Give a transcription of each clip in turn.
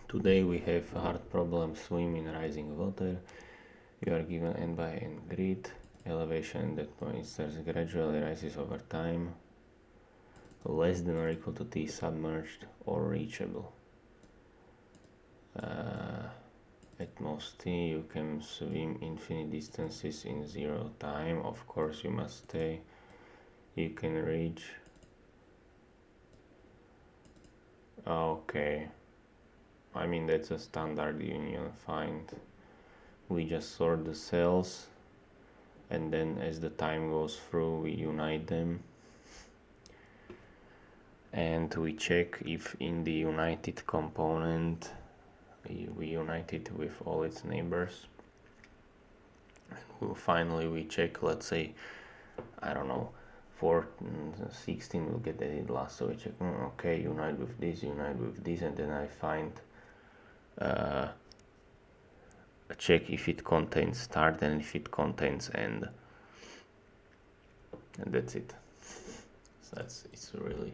Today we have a hard problem: swim in rising water. You are given n by n grid. Elevation at that point starts gradually rises over time, less than or equal to t submerged or reachable. At most t, you can swim infinite distances in 0 time. Of course, you must stay. You can reach. Okay. I mean, that's a standard union find. We just sort the cells, and then as the time goes through, we unite them. And we check if in the united component, we unite it with all its neighbors. And finally, we check, let's say, I don't know, 16 will get added last, so we check, okay, unite with this, and then I find check if it contains start and if it contains end, and that's it. So it's really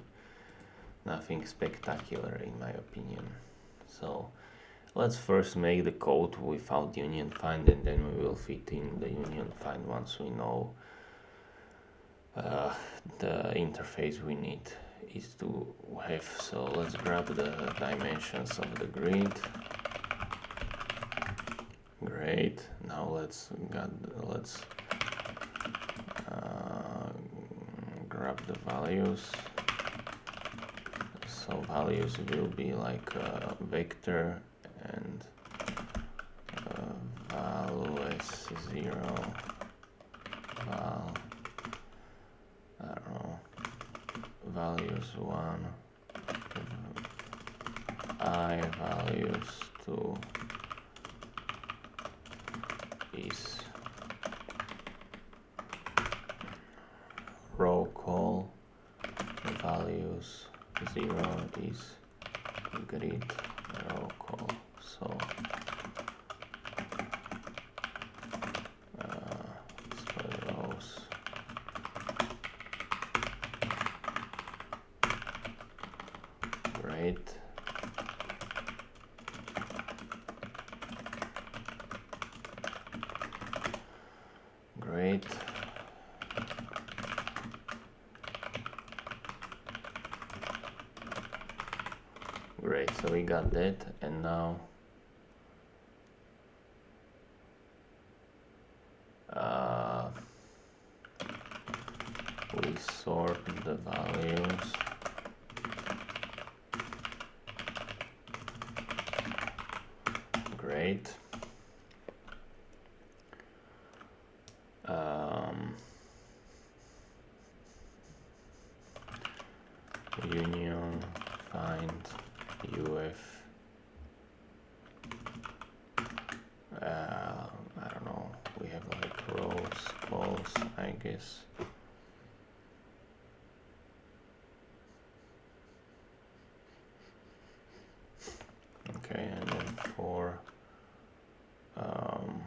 nothing spectacular in my opinion. So let's first make the code without union find, and then we will fit in the union find once we know the interface we need is to have. So let's grab the dimensions of the grid. Great. Now let's grab the values. So values will be like a vector and val s0 val, I don't know, values 1, I values 2 is row call, values 0 is grid row call. So rows. Great. Great. Great, so we got that, and now we sort the values. Great. Union find UF. I don't know, we have like rows, calls, I guess. Okay, and then for I don't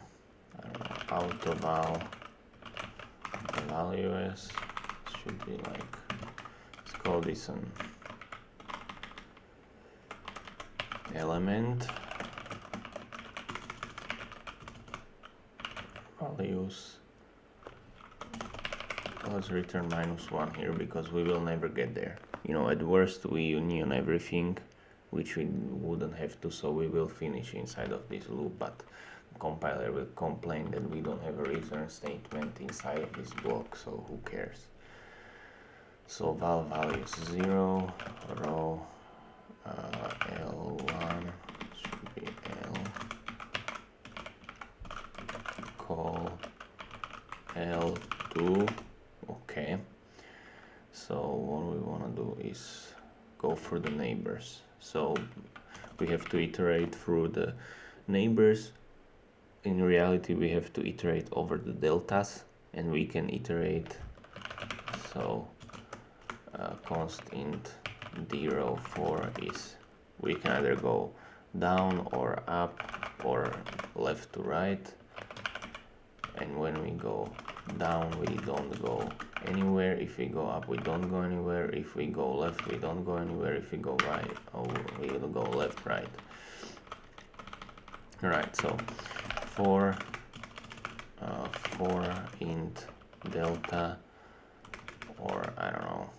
know, autoval value s should be like, let's call this an element values. Let's return -1 here because we will never get there. You know, at worst we union everything, which we wouldn't have to, so we will finish inside of this loop, but the compiler will complain that we don't have a return statement inside of this block, so who cares. So val values 0, row L1 should be L, call L2. Okay, so what we want to do is go through the neighbors. So we have to iterate through the neighbors. In reality, we have to iterate over the deltas, and we can iterate. So const int d-row4 is, we can either go down or up or left to right, and when we go down we don't go anywhere. If we go up we don't go anywhere. If we go left we don't go anywhere. If we go right, we will go left, right. Right, so for int delta, or I don't know,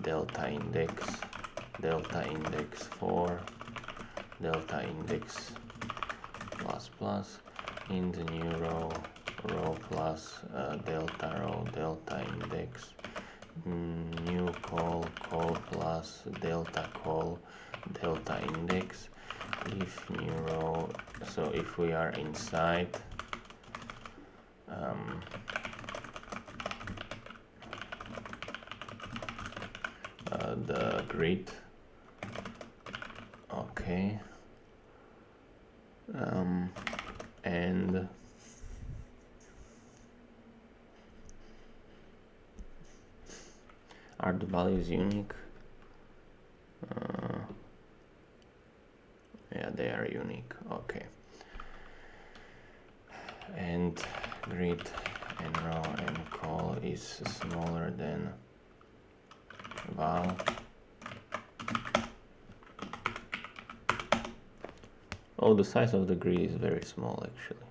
delta index for delta index plus int new row plus delta index new call plus delta index if new row. So if we are inside the grid, okay, and are the values unique? Yeah, they are unique. Okay. And grid and row and call is smaller than val. Oh, the size of the grid is very small actually.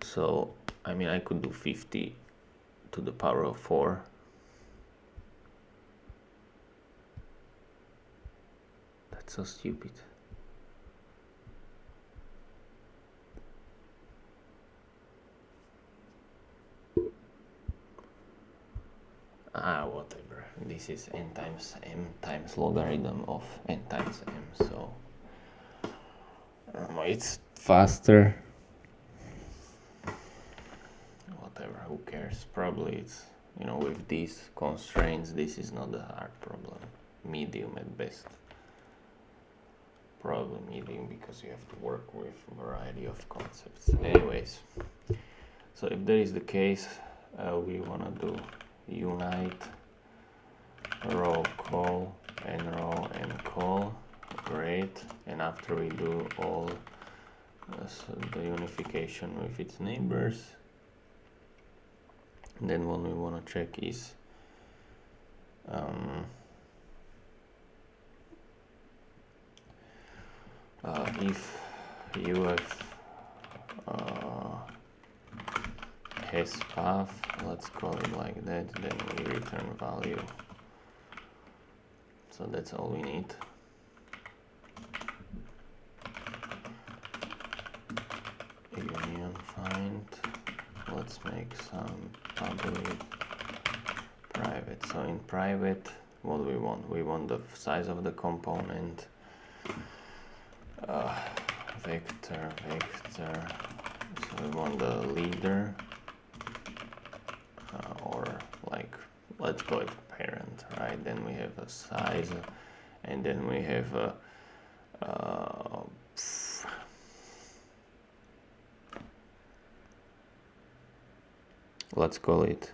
So, I mean, I could do 50 to the power of 4. That's so stupid. Whatever. This is n times m times logarithm of n times m, so it's faster. Whatever, who cares? Probably it's, you know, with these constraints, this is not a hard problem. Medium at best. Probably medium because you have to work with a variety of concepts. Anyways, so if that is the case, we want to do unite row call and row and call. Great. And after we do all the unification with its neighbors, then what we want to check is if UF has path, let's call it like that, then we return value. So that's all we need. Union find, let's make some public private. So in private, what do we want? We want the size of the component, vector. So we want the leader, or like, let's call it parent, right? Then we have a size, and then we have a let's call it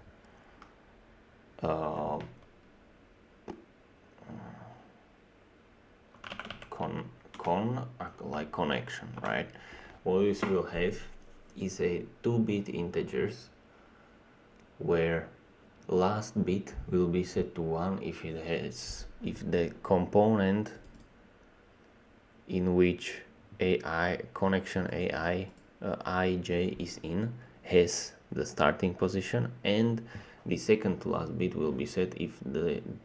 like connection, right? What this will have is a 2-bit integers where last bit will be set to 1 if the component in which connection ij is in has the starting position, and the second to last bit will be set if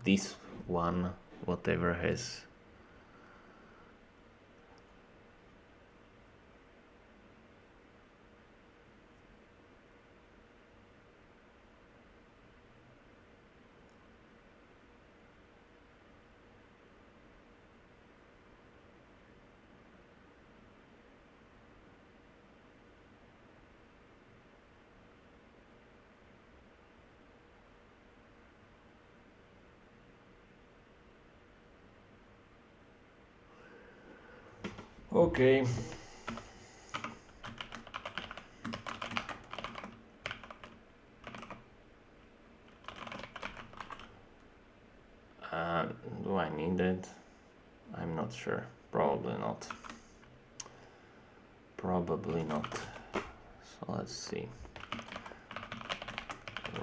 this one whatever has okay. Do I need it? I'm not sure. Probably not. So let's see.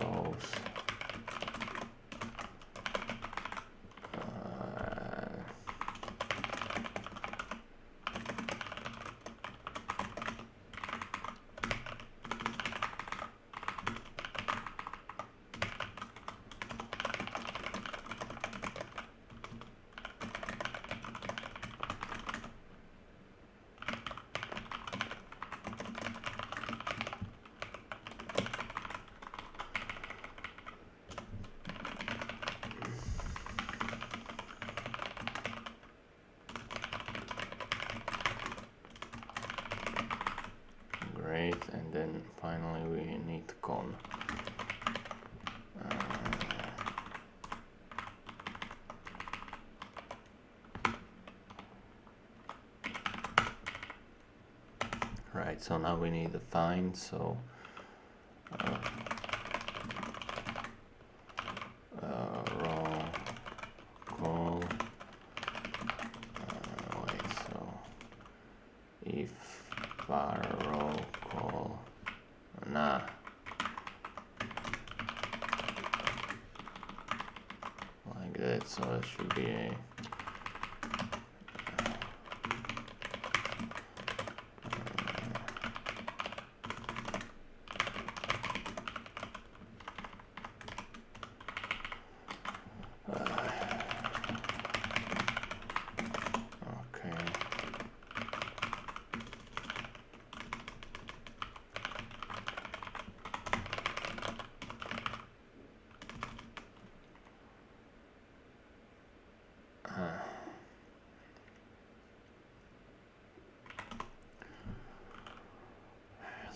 Rows. then finally we need con. Right, so now we need a find, so row call, wait, so if var row call, nah, like that, so it should be a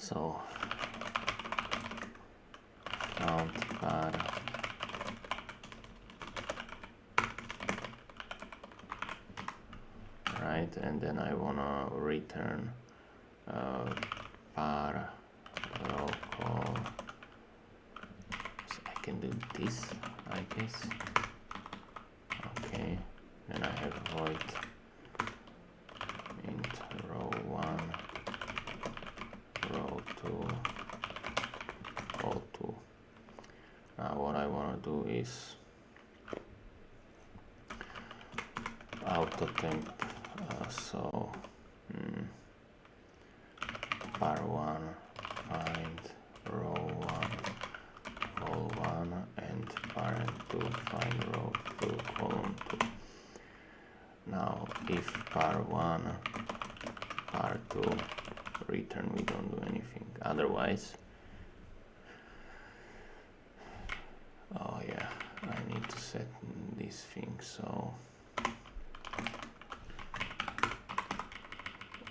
so count var right, and then I wanna return var row call. So I can do this, I guess. Okay, then I have void int row 1 row 2 call 2. Now what I want to do is auto temp, so var 1 find row 1 call 1 and parent 2 find row 2 column 2. Now if var 1 var 2 return, we don't do anything. Otherwise, oh yeah, I need to set this thing, so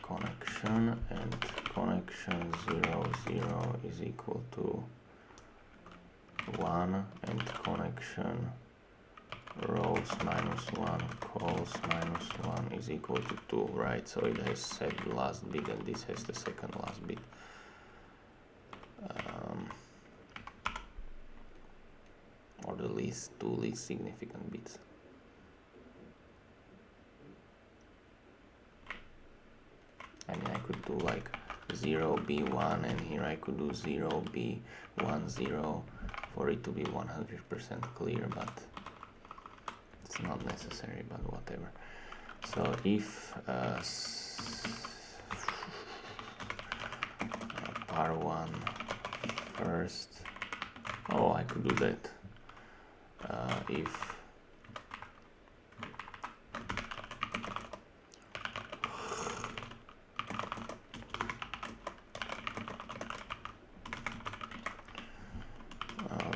connection and connection 0 0 is equal to 1 and connection rows -1 calls -1 is equal to 2, right? So it has set the last bit and this has the second last bit. Or the two least significant bits. I mean, I could do like 0b1 and here I could do 0b10 for it to be 100% clear, but it's not necessary, but whatever. So if var1 first, oh, I could do that. If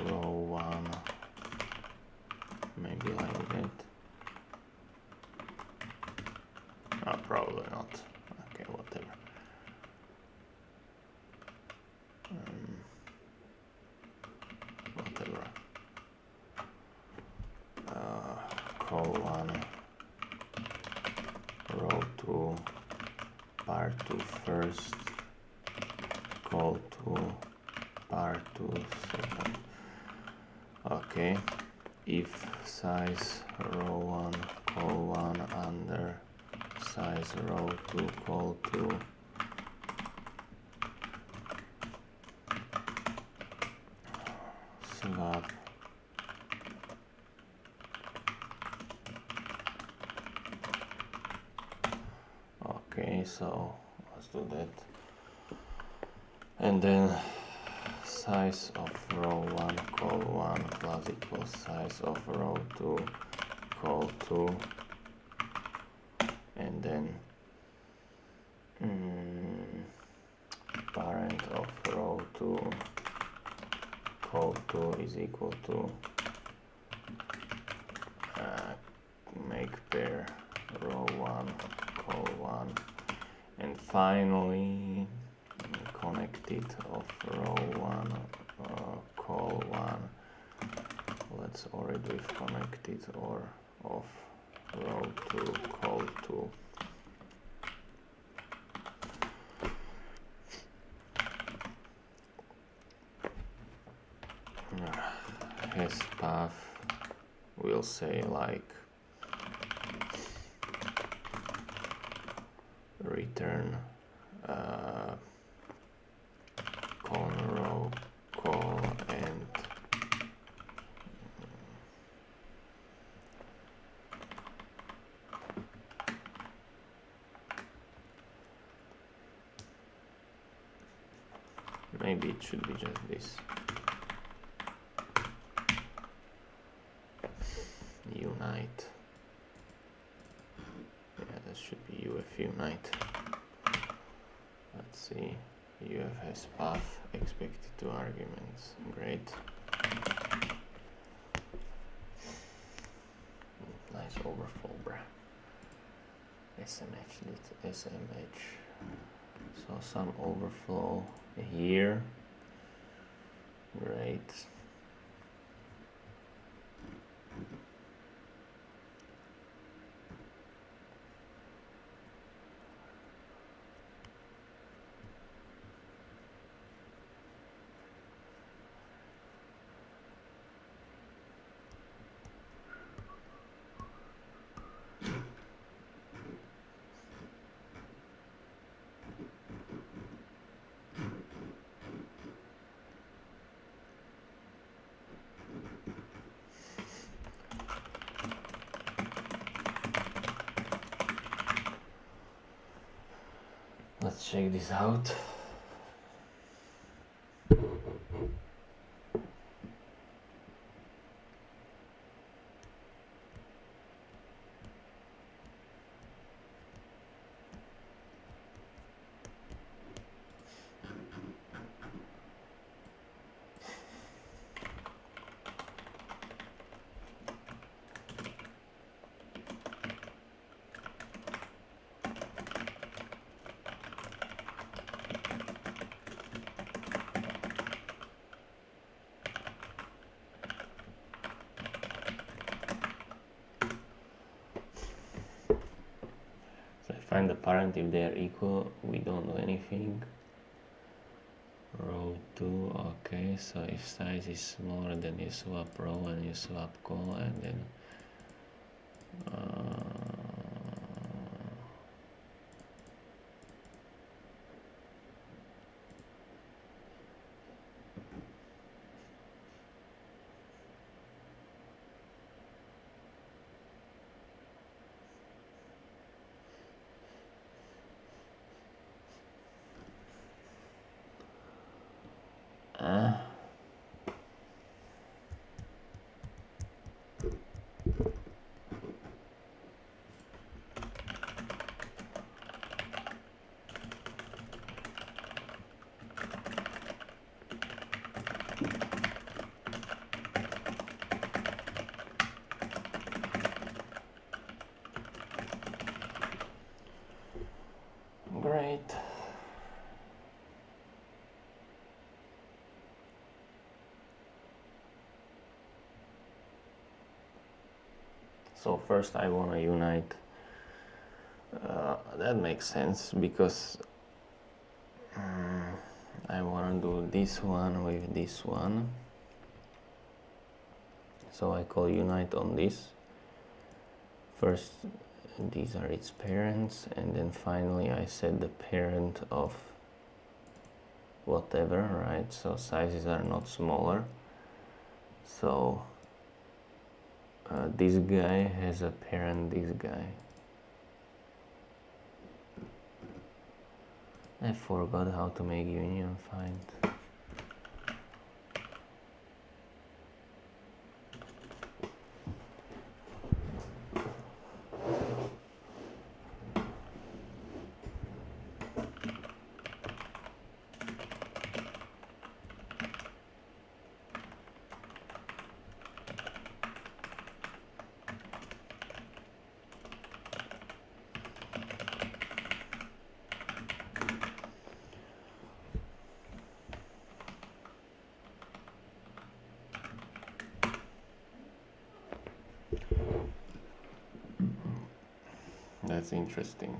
row 1, maybe like that. Probably not. Okay, whatever. Whatever. Call 1, row 2, part 2 first, call 2, part 2 second. Okay, if size row 1, call 1 under size row 2, call 2, swap okay, so let's do that, and then size of row 1 call 1 plus equals size of row 2 call 2, and then parent of row 2 call 2 is equal to make pair row 1 call 1, and finally connected of row 1 call 1. Let's already with connected or of row 2 call 2. Has path will say like return con row call and maybe it should be just this. Unite. Yeah, that should be UF unite. Let's see. UF has path expected to arguments. Great. Nice overflow, bruh. SMH. So some overflow here. Great. Let's check this out. Find the parent if they are equal. We don't do anything. Row 2, okay, so if size is smaller, then you swap row and you swap call, and then great. So first I want to unite. That makes sense because I want to do this one with this one. So I call unite on this. First, these are its parents, and then finally I set the parent of whatever, right? So sizes are not smaller. So this guy has a parent, this guy. I forgot how to make union find. That's interesting.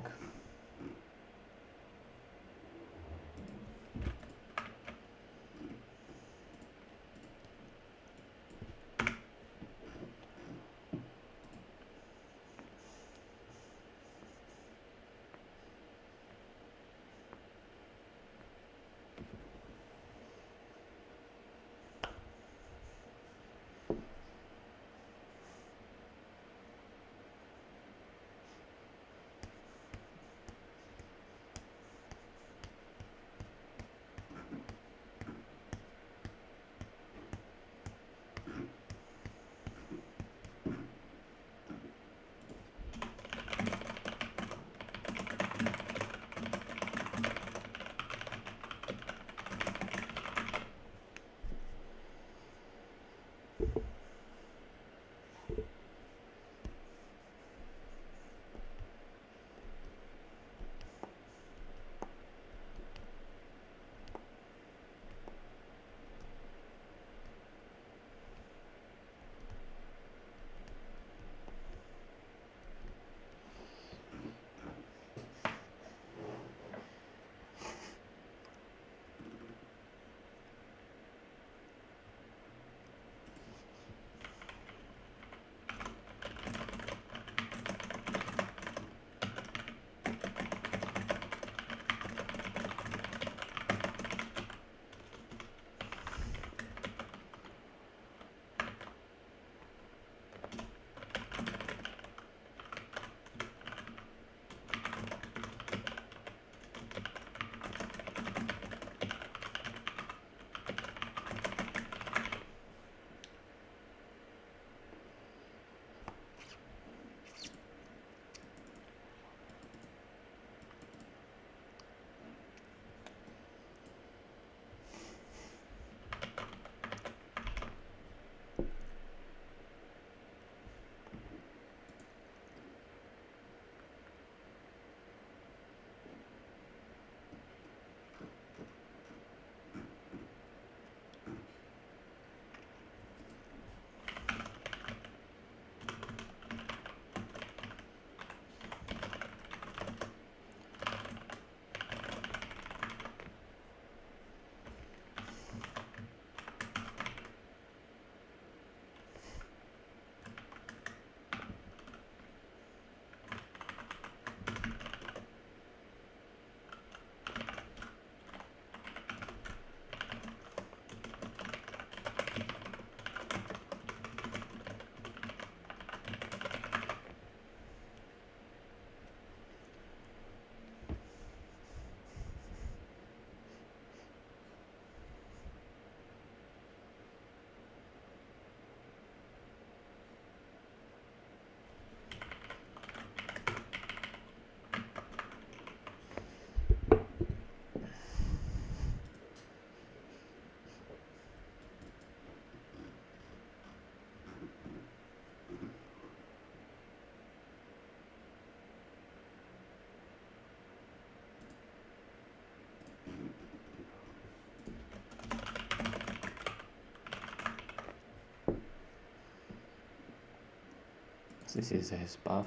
This is his path.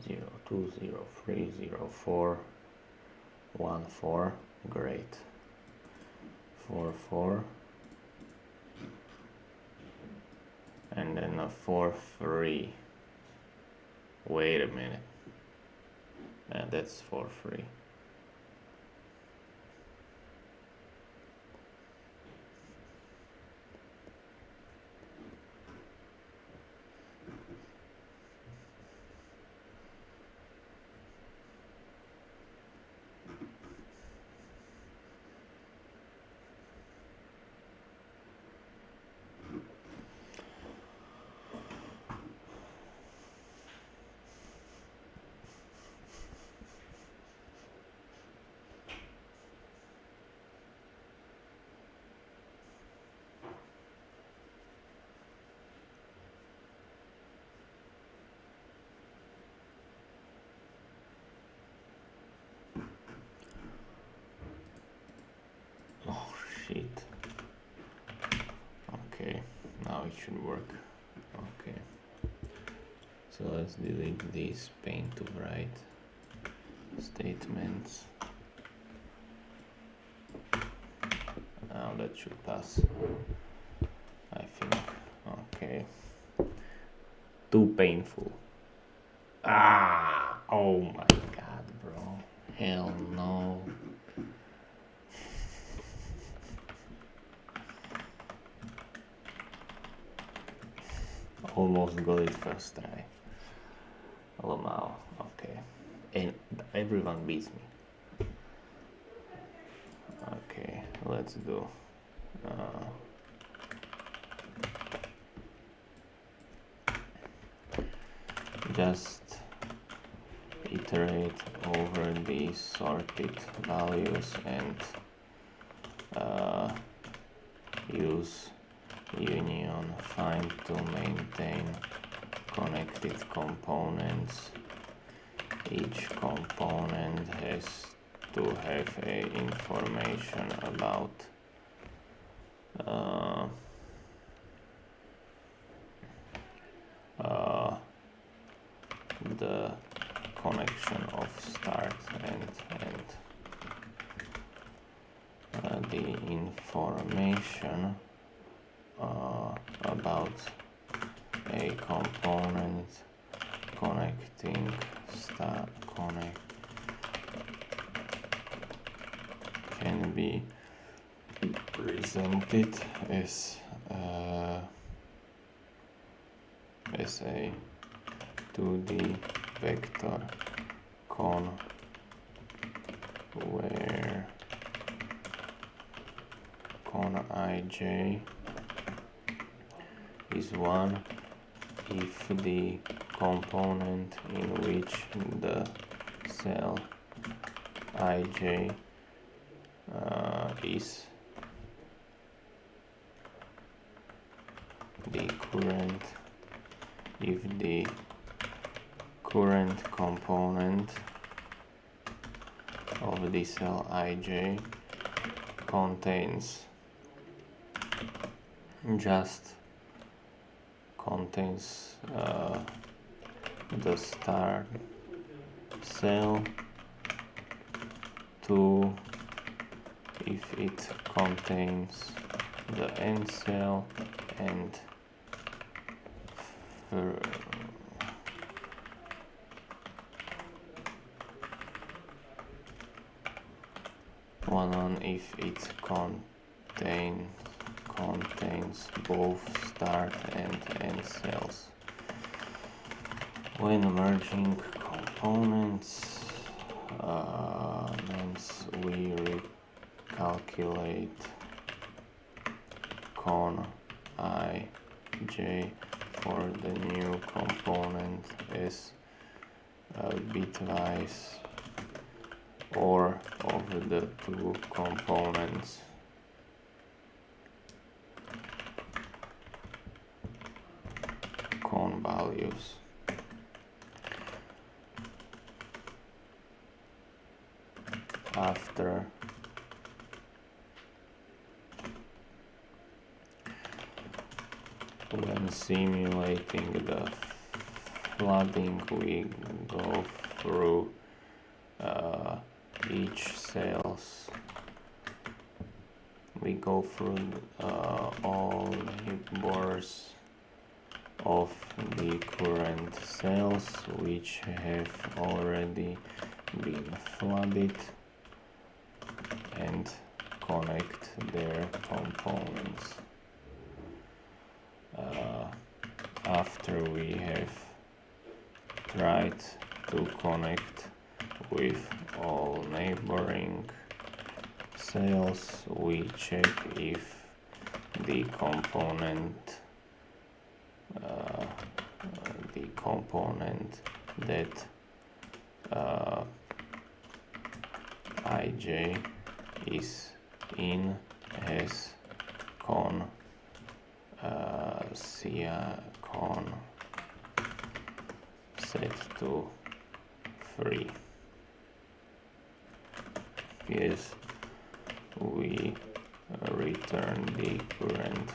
Zero 2 0 3 0 4 1 4. Great. 4 4. And then a 4 3. Wait a minute. That's 4 3. shit. Okay, now it should work. Okay, so let's delete these paint to write statements. Now that should pass, I think. Okay, too painful. Oh my god, bro, hell no. Almost got it first try. Lamau, okay. And everyone beats me. Okay, let's do. Just iterate over these sorted values and use union find to maintain connected components. Each component has to have a information about the connection of start and the information about a component connecting start can be presented as a 2D vector con where con ij is 1 if the component in which the cell ij is the current, if the current component of the cell ij contains the start cell, 2 if it contains the end cell, and one if it contains both start and end cells. When merging components, means we recalculate con ij for the new component as bitwise or of the two components. Con values. After when simulating the flooding, we go through each cells. We go through all neighbors of the current cells which have already been flooded and connect their components. After we have tried to connect with all neighboring cells, we check if the component that ij is in has con set to 3. Yes, we return the current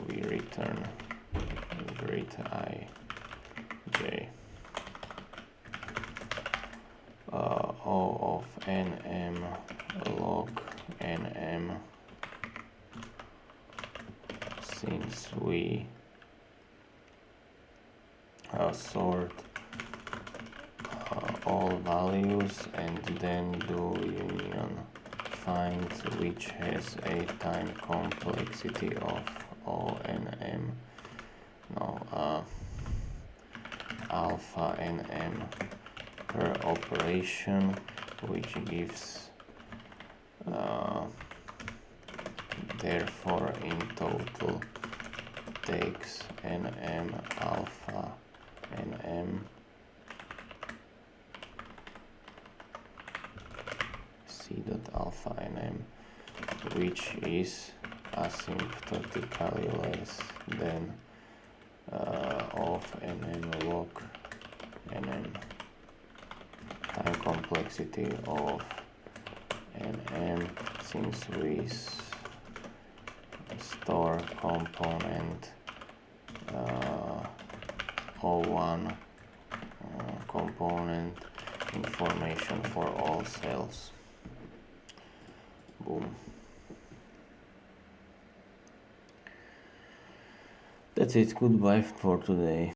we return great ij O of nm log nm, since we sort all values and then do union, find which has a time complexity of ONM, no, alpha nm per operation, which gives therefore in total takes nm alpha nm c dot alpha nm, which is asymptotically less than of nm log nm time complexity of nm, since we store component O1 component information for all cells. Boom. That's it. Goodbye for today.